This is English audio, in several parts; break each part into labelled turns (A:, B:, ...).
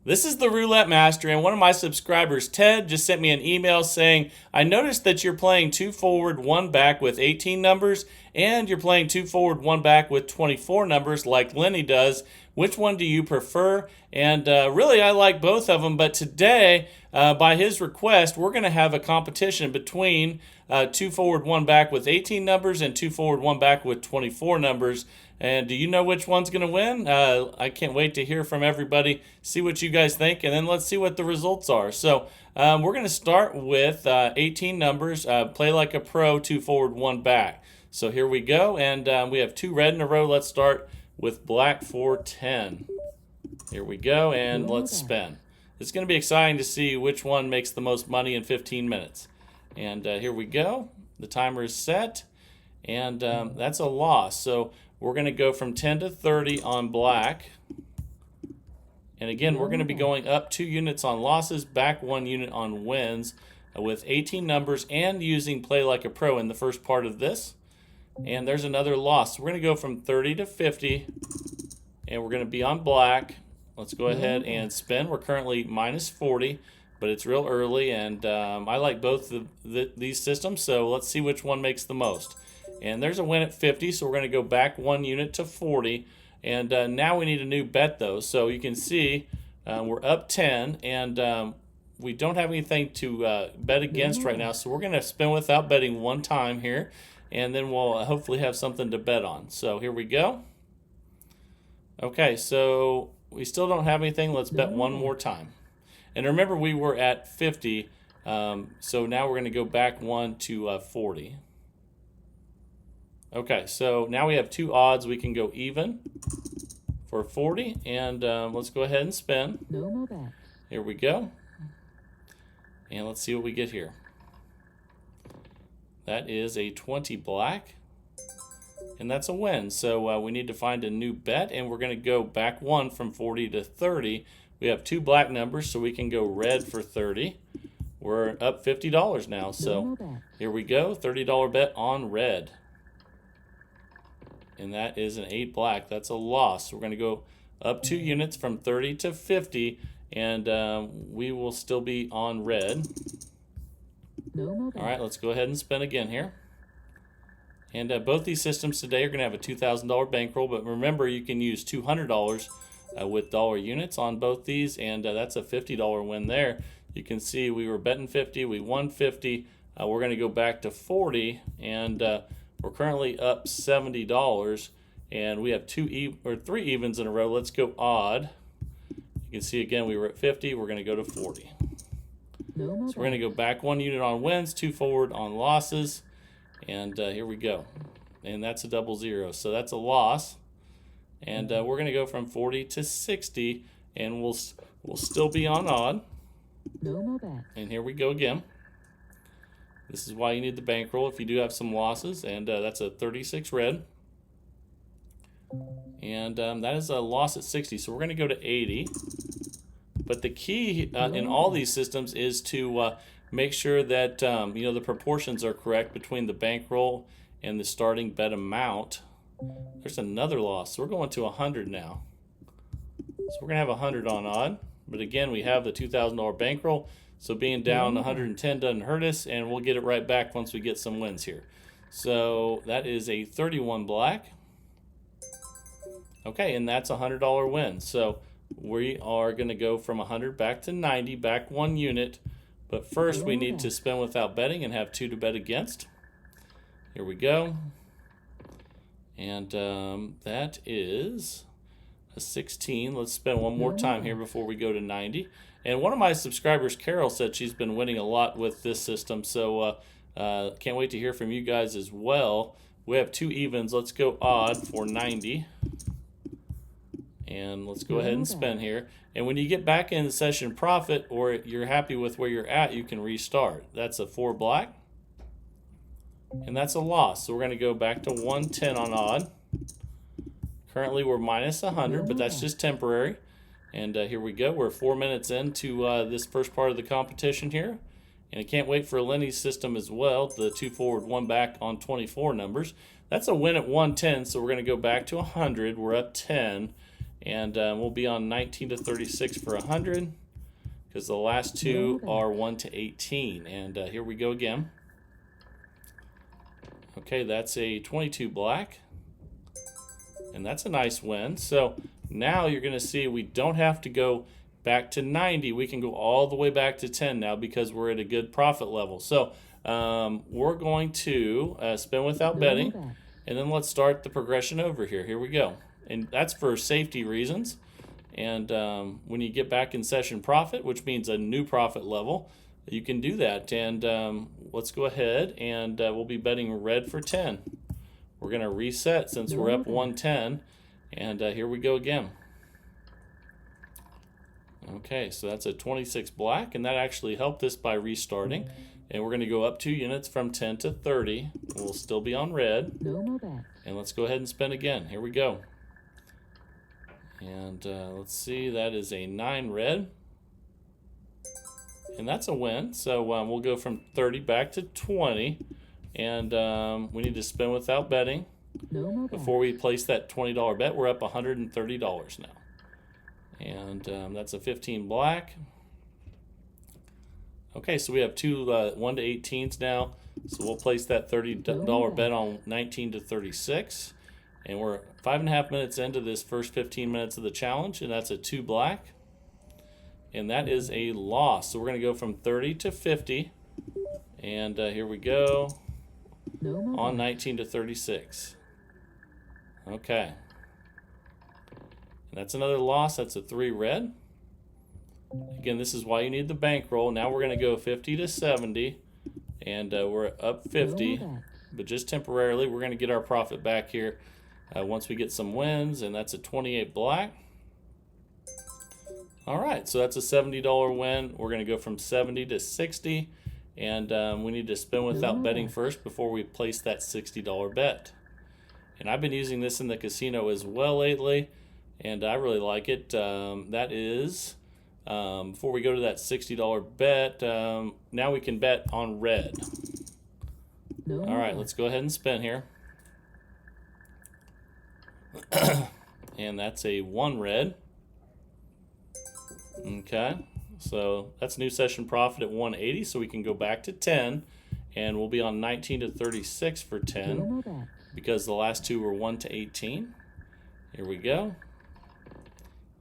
A: This is the Roulette Master, and one of my subscribers, Ted, just sent me an email saying, I noticed that you're playing 2 forward, 1 back with 18 numbers, and you're playing 2 forward, 1 back with 24 numbers like Lenny does. Which one do you prefer? And really, I like both of them, but today, by his request, we're going to have a competition between 2 forward, 1 back with 18 numbers and 2 forward, 1 back with 24 numbers. And do you know which one's going to win? I can't wait to hear from everybody, see what you guys think, and then let's see what the results are. So we're going to start with 18 numbers, play like a pro, 2 forward, 1 back. So here we go, and we have 2 red in a row. Let's start with black for 10. Here we go, and let's spin. It's going to be exciting to see which one makes the most money in 15 minutes. And here we go. The timer is set, and that's a loss. So we're going to go from 10 to 30 on black. And again, we're going to be going up 2 units on losses, back 1 unit on wins with 18 numbers and using Play Like a Pro in the first part of this. And there's another loss. We're going to go from 30 to 50, and we're going to be on black. Let's go ahead and spin. We're currently minus 40, but it's real early, and I like both these systems, so let's see which one makes the most. And there's a win at 50, so we're going to go back 1 unit to 40. And now we need a new bet, though. So you can see we're up 10, and we don't have anything to bet against right now. So we're going to spin without betting 1 time here, and then we'll hopefully have something to bet on. So here we go. Okay, so we still don't have anything. Let's bet 1 more time. And remember, we were at 50, so now we're going to go back 1 to 40. Okay, so now we have 2 odds. We can go even for 40, and let's go ahead and spin.
B: No more bets.
A: Here we go. And let's see what we get here. That is a 20 black, and that's a win. So we need to find a new bet, and we're going to go back 1 from 40 to 30. We have 2 black numbers, so we can go red for 30. We're up $50 now, so here we go. $30 bet on red. And that is an 8 black. That's a loss. So we're going to go up 2 units from 30 to 50, and we will still be on red. All right, let's go ahead and spin again here. And both these systems today are going to have a $2,000 bankroll, but remember, you can use $200 with dollar units on both these, and that's a $50 win there. You can see we were betting 50, we won 50. We're going to go back to 40, and we're currently up $70, and we have 3 evens in a row. Let's go odd. You can see again we were at 50. We're going to go to 40. So we're going to go back 1 unit on wins, 2 forward on losses, and here we go. And that's a double zero, so that's a loss. And we're going to go from 40 to 60, and we'll still be on odd.
B: No more bets.
A: And here we go again. This is why you need the bankroll if you do have some losses, and that's a 36 red. And that is a loss at 60, so we're going to go to 80. But the key in all these systems is to make sure that the proportions are correct between the bankroll and the starting bet amount. There's another loss, so we're going to 100 now. So we're going to have 100 on odd, but again, we have the $2,000 bankroll. So being down 110 doesn't hurt us, and we'll get it right back once we get some wins here. So that is a 31 black. Okay, and that's a $100 win. So we are going to go from 100 back to 90, back 1 unit. But first we need to spin without betting and have 2 to bet against. Here we go. And that is a 16. Let's spin 1 more time here before we go to 90. And one of my subscribers, Carol, said she's been winning a lot with this system, so can't wait to hear from you guys as well. We have 2 evens. Let's go odd for 90. And let's go ahead and spin here. And when you get back in the session profit, or you're happy with where you're at, you can restart. That's a 4 black. And that's a loss. So we're going to go back to 110 on odd. Currently we're minus 100, but that's just temporary. And here we go. We're 4 minutes into this first part of the competition here. And I can't wait for Lenny's system as well, the 2 forward, 1 back on 24 numbers. That's a win at 110, so we're going to go back to 100. We're up 10. And we'll be on 19 to 36 for 100 because the last two are 1 to 18. And here we go again. Okay, that's a 22 black. And that's a nice win. So now you're going to see we don't have to go back to 90. We can go all the way back to 10 now because we're at a good profit level. So we're going to spin without betting. And then let's start the progression over here. Here we go. And that's for safety reasons. And when you get back in session profit, which means a new profit level, you can do that. And let's go ahead and we'll be betting red for 10. We're going to reset since we're up 110. And here we go again. Okay, so that's a 26 black, and that actually helped us by restarting. And we're going to go up 2 units from 10 to 30. We'll still be on red.
B: No more bets.
A: And let's go ahead and spin again. Here we go. And let's see, that is a 9 red. And that's a win. So we'll go from 30 back to 20. And we need to spin without betting.
B: No more bets.
A: Before we place that $20 bet, we're up $130 now. And that's a 15 black. Okay, so we have two 1 to 18s now. So we'll place that $30 bet on 19 to 36. And we're 5.5 minutes into this first 15 minutes of the challenge, and that's a 2 black. And that is a loss. So we're going to go from 30 to 50. And here we go.
B: No more
A: On
B: bets.
A: 19 to 36. Okay. And that's another loss. That's a 3 red. Again, this is why you need the bankroll. Now we're going to go 50 to 70. And we're up 50.
B: No more bets.
A: But just temporarily, we're going to get our profit back here once we get some wins. And that's a 28 black. All right, so that's a $70 win. We're going to go from 70 to 60. And we need to spin without betting first before we place that $60 bet. And I've been using this in the casino as well lately, and I really like it. That is, before we go to that $60 bet, now we can bet on red.
B: No
A: All right,
B: more
A: let's go ahead and spin here. And that's a 1 red. Okay. So that's new session profit at 180, so we can go back to 10, and we'll be on 19 to 36 for
B: bets. No
A: 10
B: more bets.
A: because the last two were 1 to 18. Here we go.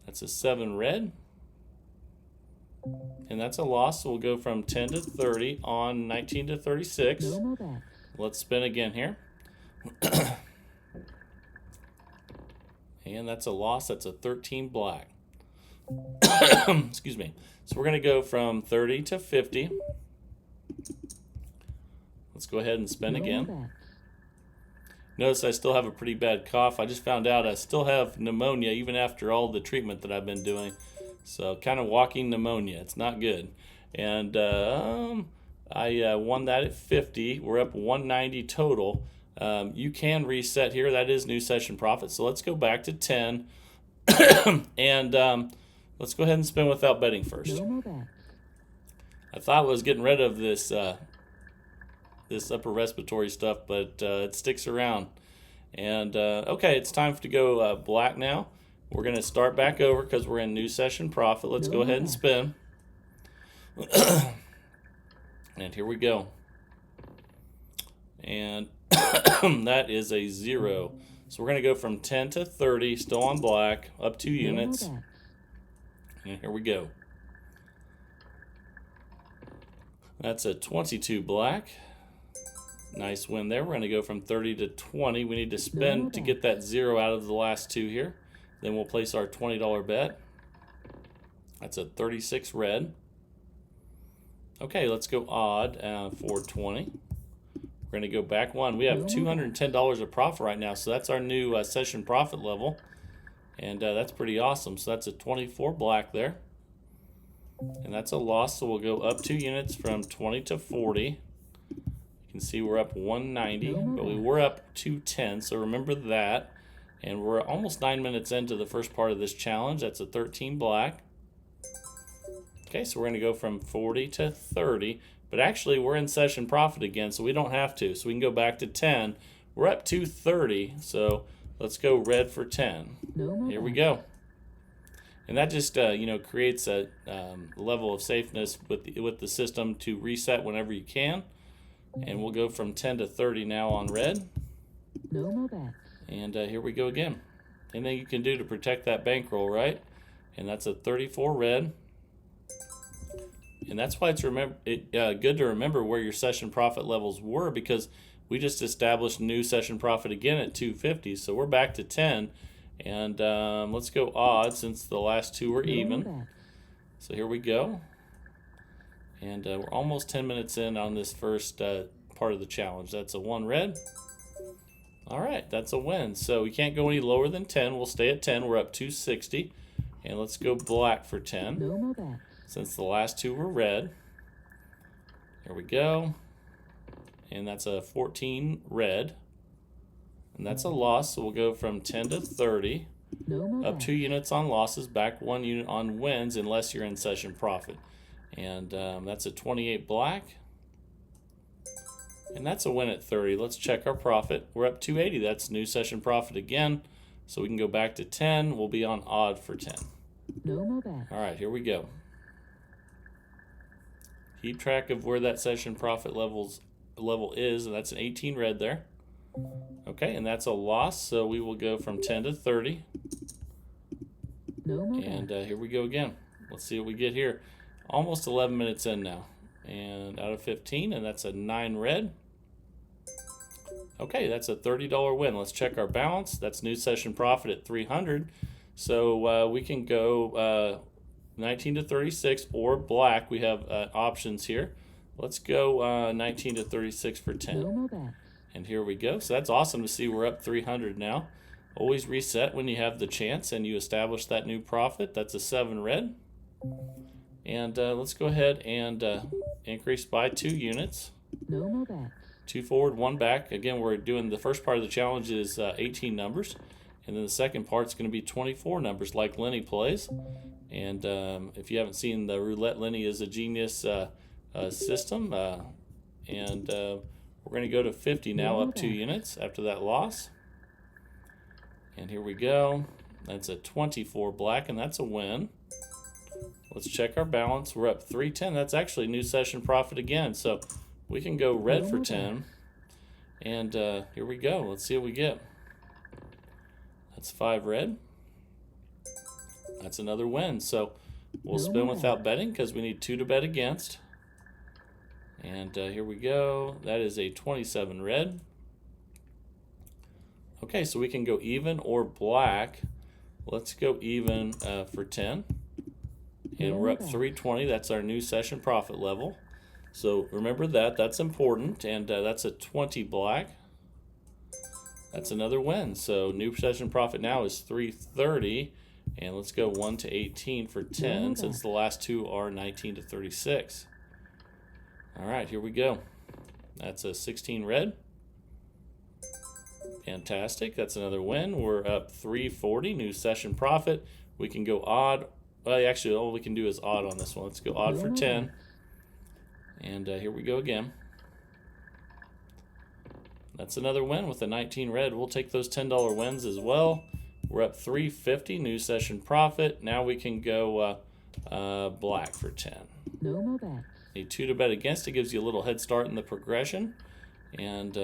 A: That's a 7 red, and that's a loss, so we'll go from 10 to 30 on 19 to 36.
B: No more bets.
A: Let's spin again here. And that's a loss. That's a 13 black. Excuse me. So we're going to go from 30 to 50. Let's go ahead and spin
B: No more
A: again.
B: bets.
A: Notice I still have a pretty bad cough. I just found out I still have pneumonia even after all the treatment that I've been doing. So kind of walking pneumonia. It's not good. And I won that at 50. We're up 190 total. You can reset here. That is new session profit. So let's go back to 10. And let's go ahead and spin without betting first.
B: No more bets.
A: I thought I was getting rid of this this upper respiratory stuff, but it sticks around. And okay, it's time to go black now. We're going to start back over because we're in new session profit. Let's go ahead and spin. And here we go. And that is a 0. So we're going to go from 10 to 30, still on black, up 2 units.
B: No more bets.
A: And here we go. That's a 22 black. Nice win there. We're going to go from 30 to 20. We need to spin to get that 0 out of the last 2 here. Then we'll place our $20 bet. That's a 36 red. Okay, let's go odd for 20. We're going to go back 1. We have $210 of profit right now, so that's our new session profit level. And that's pretty awesome. So that's a 24 black there. And that's a loss, so we'll go up 2 units from 20 to 40. You can see we're up 190, but we were up 210, so remember that. And we're almost 9 minutes into the first part of this challenge. That's a 13 black. Okay, so we're going to go from 40 to 30. But actually, we're in session profit again, so we don't have to. So we can go back to 10. We're up 230, so let's go red for 10.
B: No more
A: Here we
B: bets.
A: go. And that just creates a level of safeness with the system to reset whenever you can. And we'll go from 10 to 30 now on red.
B: No more bets.
A: And here we go again. Anything you can do to protect that bankroll, right? And that's a 34 red. And that's why it's good to remember where your session profit levels were, because we just established new session profit again at 250. So we're back to 10. And let's go odd since the last two were even. So here we go. And we're almost 10 minutes in on this first part of the challenge. That's a 1 red. All right, that's a win. So we can't go any lower than 10. We'll stay at 10. We're up 260. And let's go black for 10.
B: No more bets.
A: Since the last two were red. Here we go. And that's a 14 red. And that's a loss, so we'll go from 10 to 30.
B: No more
A: Up
B: bets.
A: 2 units on losses, back 1 unit on wins unless you're in session profit. And that's a 28 black. And that's a win at 30. Let's check our profit. We're up 280. That's new session profit again. So we can go back to 10. We'll be on odd for 10.
B: No more bets.
A: All right, here we go. Keep track of where that session profit level is, and that's an 18 red there. Okay, and that's a loss, so we will go from 10 to 30.
B: No more
A: And
B: bets.
A: here we go again. Let's see what we get here. Almost 11 minutes in now. And out of 15, and that's a 9 red. Okay, that's a $30 win. Let's check our balance. That's new session profit at 300. So we can go 19 to 36 or black. We have options here. Let's go 19 to 36 for 10.
B: No more bets.
A: And here we go. So that's awesome to see we're up 300 now. Always reset when you have the chance and you establish that new profit. That's a 7 red. And let's go ahead and increase by 2 units.
B: No more bets.
A: 2 forward, 1 back. Again, we're doing the first part of the challenge is 18 numbers. And then the second part's going to be 24 numbers like Lenny plays. And if you haven't seen the Roulette, Lenny is a genius system. And we're going to go to 50 now, up 2 units after that loss. And here we go. That's a 24 black, and that's a win. Let's check our balance. We're up 310. That's actually new session profit again. So we can go red for 10. And here we go. Let's see what we get. That's 5 red. That's another win. So we'll spin without betting because we need 2 to bet against. And here we go. That is a 27 red. Okay, so we can go even or black. Let's go even for 10. And we're up 320. That's our new session profit level. So remember that. That's important. And that's a 20 black. That's another win. So new session profit now is 330. And let's go 1 to 18 for 10 since the last two are 19 to 36. All right, here we go. That's a 16 red. Fantastic. That's another win. We're up 340. New session profit. We can go odd. Well, actually, all we can do is odd on this one. Let's go odd for 10. And here we go again. That's another win with a 19 red. We'll take those $10 wins as well. We're up 350. New session profit. Now we can go black for 10.
B: No more bets.
A: Need 2 to bet against. It gives you a little head start in the progression. And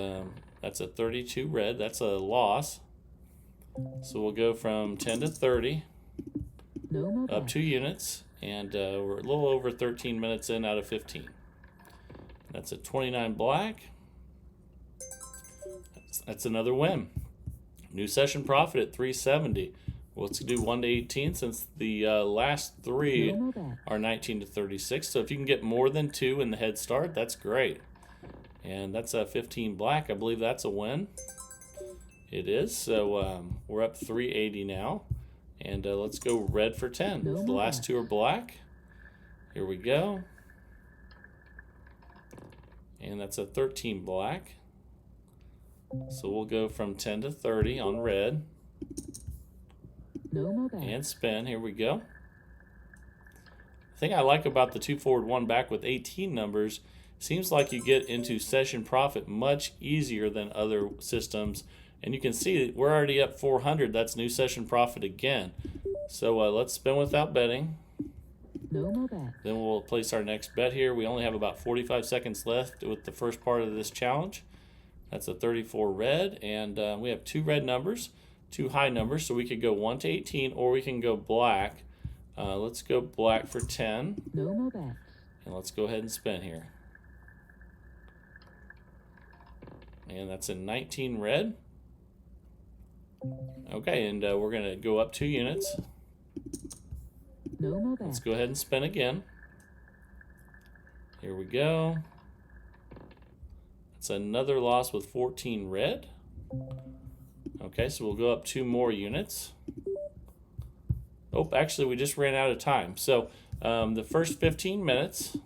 A: that's a 32 red. That's a loss. So we'll go from 10 to 30.
B: No more
A: Up
B: bets.
A: 2 units. And we're a little over 13 minutes in out of 15. That's a 29 black. That's another win. New session profit at 370. Well, let's do 1 to 18 since the last 3
B: No more bets.
A: are 19 to 36. So if you can get more than 2 in the head start, that's great. And that's a 15 black. I believe that's a win. It is. So we're up 380 now. And let's go red for 10.
B: No
A: The
B: more
A: last
B: bets.
A: 2 are black. Here we go. And that's a 13 black. So we'll go from 10 to 30 on red.
B: No more bets.
A: And spin. Here we go. The thing I like about the 2 forward, 1 back with 18 numbers, seems like you get into session profit much easier than other systems. And you can see we're already up 400. That's new session profit again. So let's spin without betting.
B: No more bet.
A: Then we'll place our next bet here. We only have about 45 seconds left with the first part of this challenge. That's a 34 red, and we have 2 red numbers, 2 high numbers, so we could go 1 to 18, or we can go black. Let's go black for 10.
B: No more bet.
A: And let's go ahead and spin here. And that's a 19 red. Okay, and we're going to go up 2 units.
B: No more bet.
A: Let's go ahead and spin again. Here we go. That's another loss with 14 red. Okay, so we'll go up 2 more units. Oh, actually, we just ran out of time. So the first 15 minutes,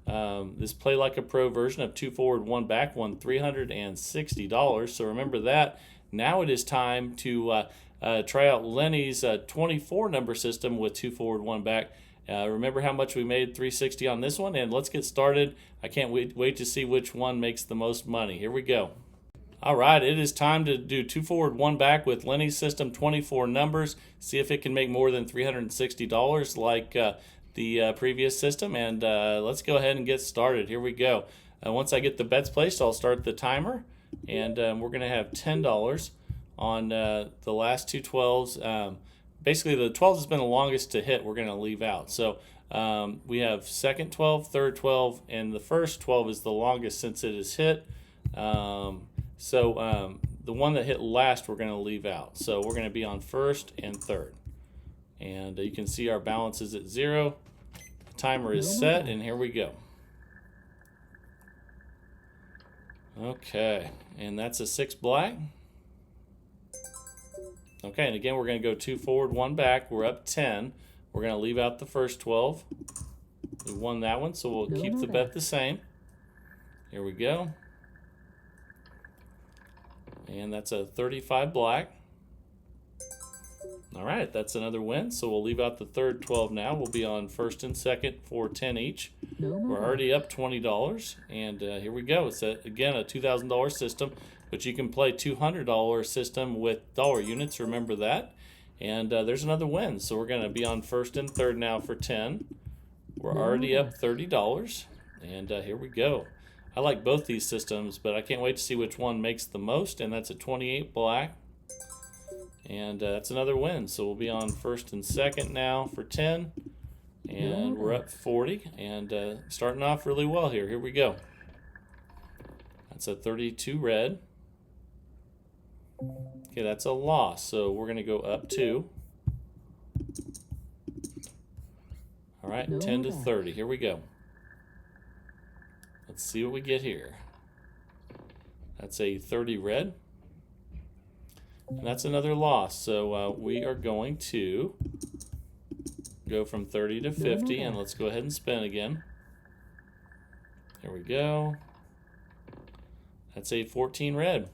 A: this Play Like a Pro version of 2 forward, 1 back won $360. So remember that. Now it is time to try out Lenny's 24 number system with 2 forward, 1 back. Remember how much we made? $360 on this one, and let's get started. I can't wait to see which one makes the most money. Here we go. All right, it is time to do 2 forward, 1 back with Lenny's system, 24 numbers. See if it can make more than $360 like the previous system, and let's go ahead and get started. Here we go. Once I get the bets placed, I'll start the timer, and we're going to have $10 on the last 2 12s. Basically, the 12 has been the longest to hit. We're going to leave out. So we have second 12, third 12, and the first 12 is the longest since it is hit. So the one that hit last, we're going to leave out. So we're going to be on first and third. And you can see our balance is at 0. The timer is set, and here we go. Okay, and that's a 6 black. Okay, and again, we're going to go 2 forward, 1 back. We're up 10. We're going to leave out the first 12. We won that one, so we'll keep the bet the same. Here we go. And that's a 35 black. All right, that's another win. So we'll leave out the third 12 now. We'll be on first and second for 10 each. We're already up $20. And here we go. It's, again, a $2,000 system. But you can play $200 system with dollar units. Remember that. And there's another win. So we're going to be on first and third now for 10. We're already up $30. And here we go. I like both these systems, but I can't wait to see which one makes the most, and that's a 28 black. And that's another win. So we'll be on first and second now for 10, and we're up 40, and starting off really well here. Here we go. That's a 32 red. Okay, that's a loss, so we're going to go up 2. All right, 10 to 30. Here we go. Let's see what we get here. That's a 30 red. And that's another loss. So we are going to go from 30 to 50. And let's go ahead and spin again. Here we go. That's a 14 red.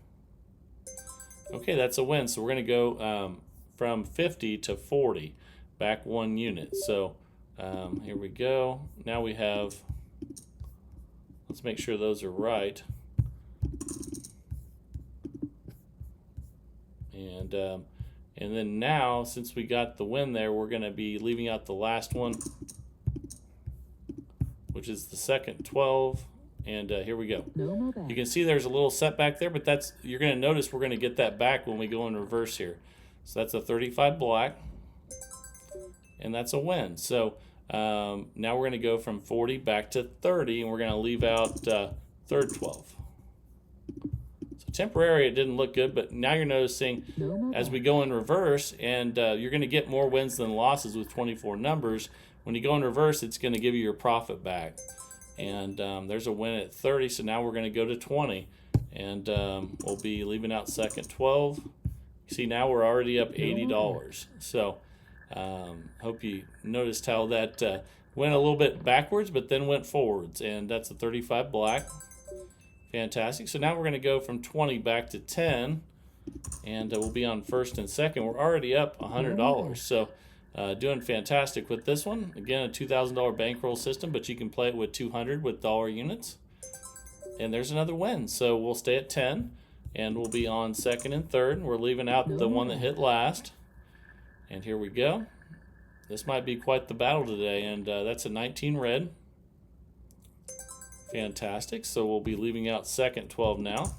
A: Okay, that's a win. So we're going to go from 50 to 40. Back 1 unit. So here we go. Now we have... Let's make sure those are right. And then now, since we got the win there, we're going to be leaving out the last one, which is the second 12. And here we go. You can see there's a little setback there, but that's, you're going to notice we're going to get that back when we go in reverse here. So that's a 35 black, and that's a win. So now we're going to go from 40 back to 30, and we're going to leave out third 12. So temporary, it didn't look good, but now you're noticing as we go in reverse, and you're going to get more wins than losses with 24 numbers. When you go in reverse, it's going to give you your profit back. And there's a win at 30, so now we're going to go to 20. And we'll be leaving out second 12. See, now we're already up $80. So hope you noticed how that went a little bit backwards, but then went forwards. And that's a 35 black. Fantastic. So now we're going to go from 20 back to 10. And we'll be on first and second. We're already up $100. So doing fantastic with this one. Again, a $2,000 bankroll system, but you can play it with 200 with dollar units. And there's another win. So we'll stay at 10, and we'll be on second and third. We're leaving out the one that hit last. And here we go. This might be quite the battle today, and that's a 19 red. Fantastic. So we'll be leaving out second 12 now.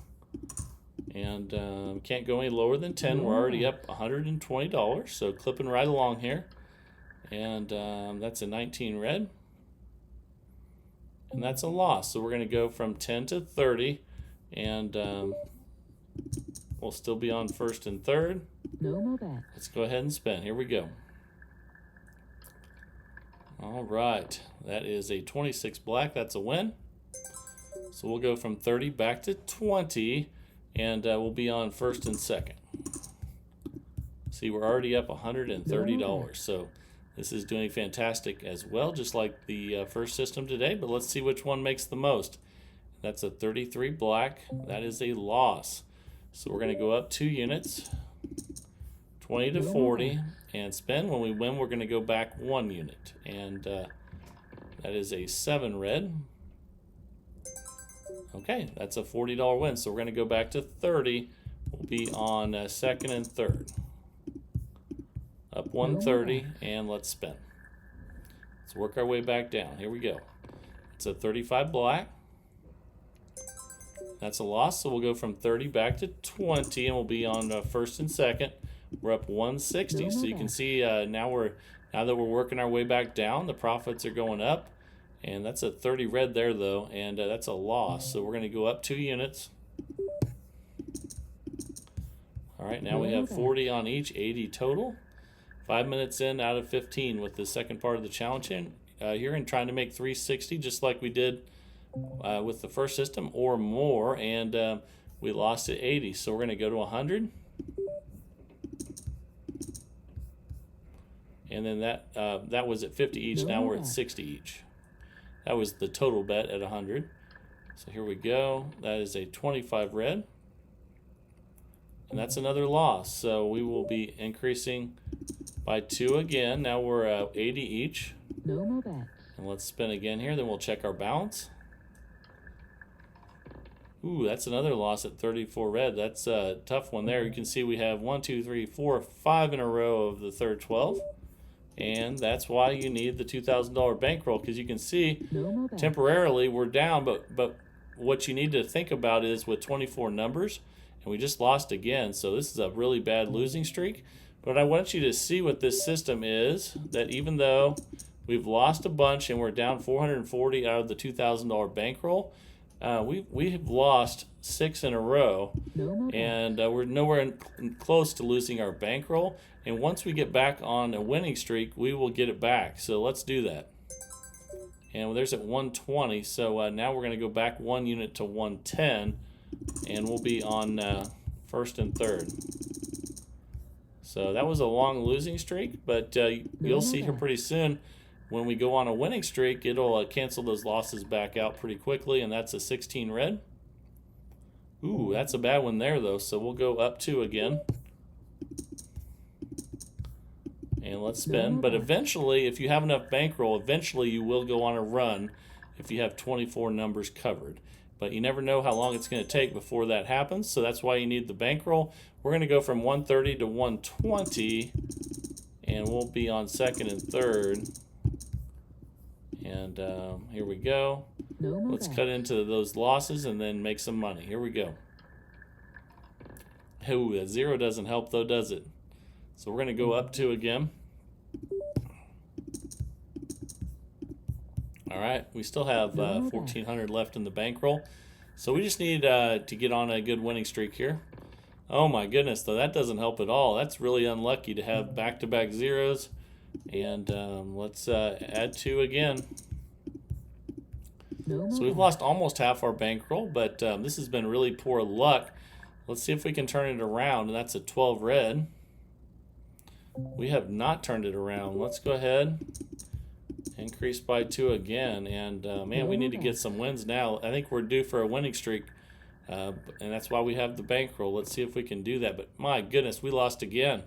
A: And can't go any lower than 10. We're already up $120, so clipping right along here. And that's a 19 red. And that's a loss. So we're going to go from 10 to 30. And we'll still be on first and third.
B: No more bets.
A: Let's go ahead and spin. Here we go. All right. That is a 26 black. That's a win. So we'll go from 30 back to 20. And we'll be on first and second. See, we're already up $130. So this is doing fantastic as well, just like the first system today. But let's see which one makes the most. That's a 33 black. That is a loss. So we're going to go up 2 units, 20 to 40, and spin. When we win, we're going to go back 1 unit. And that is a 7 red. Okay, that's a $40 win. So we're going to go back to 30. We'll be on second and third. Up 130, and let's spin. Let's work our way back down. Here we go. It's a 35 black. That's a loss, so we'll go from 30 back to 20, and we'll be on first and second. We're up 160, so you can see now that we're working our way back down, the profits are going up. And that's a 30 red there, though, and that's a loss. So we're going to go up 2 units. All right, now we have 40 on each, 80 total. 5 minutes in out of 15 with the second part of the challenge here, and trying to make 360 just like we did with the first system or more, and we lost at 80. So we're going to go to 100. And then that was at 50 each. Now we're at 60 each. That was the total bet at 100. So here we go. That is a 25 red. And that's another loss. So we will be increasing by 2 again. Now we're at 80 each.
B: No more bets.
A: And let's spin again here. Then we'll check our balance. Ooh, that's another loss at 34 red. That's a tough one there. You can see we have 1, 2, 3, 4, 5 in a row of the third 12. And that's why you need the $2,000 bankroll, because you can see temporarily we're down, but what you need to think about is with 24 numbers, and we just lost again, so this is a really bad losing streak. But I want you to see what this system is, that even though we've lost a bunch and we're down 440 out of the $2,000 bankroll, we have lost 6 in a row, and we're nowhere close to losing our bankroll. And once we get back on a winning streak, we will get it back. So let's do that. And there's at 120. So now we're going to go back 1 unit to 110, and we'll be on first and third. So that was a long losing streak, but you'll see here pretty soon when we go on a winning streak, it'll cancel those losses back out pretty quickly, and that's a 16 red. Ooh, that's a bad one there, though, so we'll go up 2 again. And let's spin. But eventually, if you have enough bankroll, eventually you will go on a run if you have 24 numbers covered. But you never know how long it's going to take before that happens, so that's why you need the bankroll. We're going to go from 130 to 120, and we'll be on second and third. And here we go. Let's cut into those losses and then make some money. Here we go. Ooh, that 0 doesn't help, though, does it? So we're going to go up 2 again. All right, we still have 1,400 left in the bankroll. So we just need to get on a good winning streak here. Oh my goodness, though, that doesn't help at all. That's really unlucky to have back-to-back zeros. And let's add 2 again. So we've lost almost half our bankroll, but this has been really poor luck. Let's see if we can turn it around, and that's a 12 red. We have not turned it around. Let's go ahead, increase by 2 again, and man, we need to get some wins now. I think we're due for a winning streak, and that's why we have the bankroll. Let's see if we can do that, but my goodness, we lost again.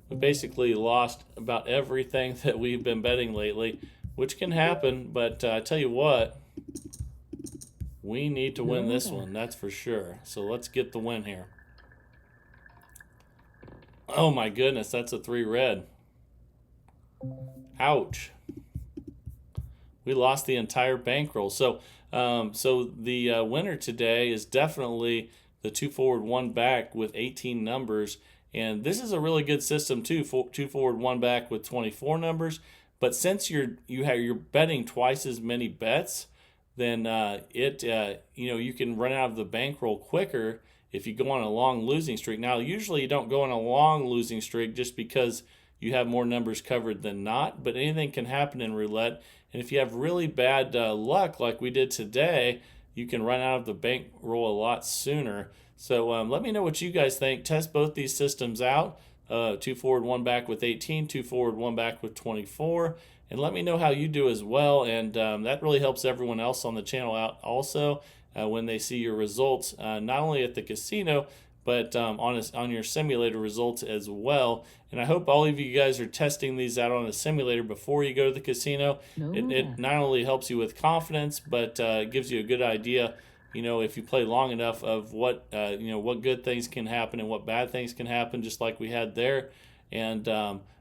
A: We basically lost about everything that we've been betting lately, which can happen, but I tell you what, we need to win this one, that's for sure. So let's get the win here. Oh my goodness, that's a 3 red. Ouch. We lost the entire bankroll. So the winner today is definitely the 2 forward, 1 back with 18 numbers. And this is a really good system too. 2 forward, 1 back with 24 numbers. But since you're betting twice as many bets, then you can run out of the bankroll quicker if you go on a long losing streak. Now, usually you don't go on a long losing streak just because you have more numbers covered than not, but anything can happen in roulette. And if you have really bad luck, like we did today, you can run out of the bankroll a lot sooner. So let me know what you guys think. Test both these systems out. 2 forward, 1 back with 18, 2 forward, 1 back with 24. And let me know how you do as well. And that really helps everyone else on the channel out also when they see your results, not only at the casino, but on your simulator results as well. And I hope all of you guys are testing these out on a simulator before you go to the casino. It not only helps you with confidence, but gives you a good idea, if you play long enough, of what what good things can happen and what bad things can happen, just like we had there. And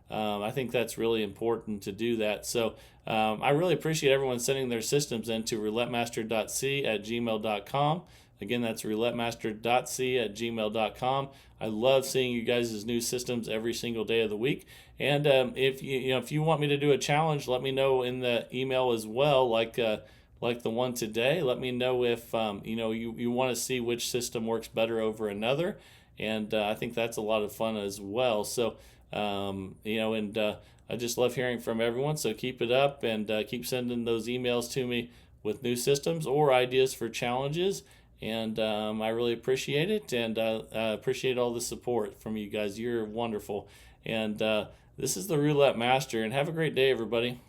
A: I think that's really important to do that. So I really appreciate everyone sending their systems in to roulettemaster.c@gmail.com. Again, that's roulettemaster.c@gmail.com. I love seeing you guys' new systems every single day of the week. And if you want me to do a challenge, let me know in the email as well, like the one today. Let me know if you want to see which system works better over another. And I think that's a lot of fun as well. So I just love hearing from everyone. So keep it up and keep sending those emails to me with new systems or ideas for challenges. And I really appreciate it, and appreciate all the support from you guys. You're wonderful. And this is the Roulette Master, and have a great day, everybody.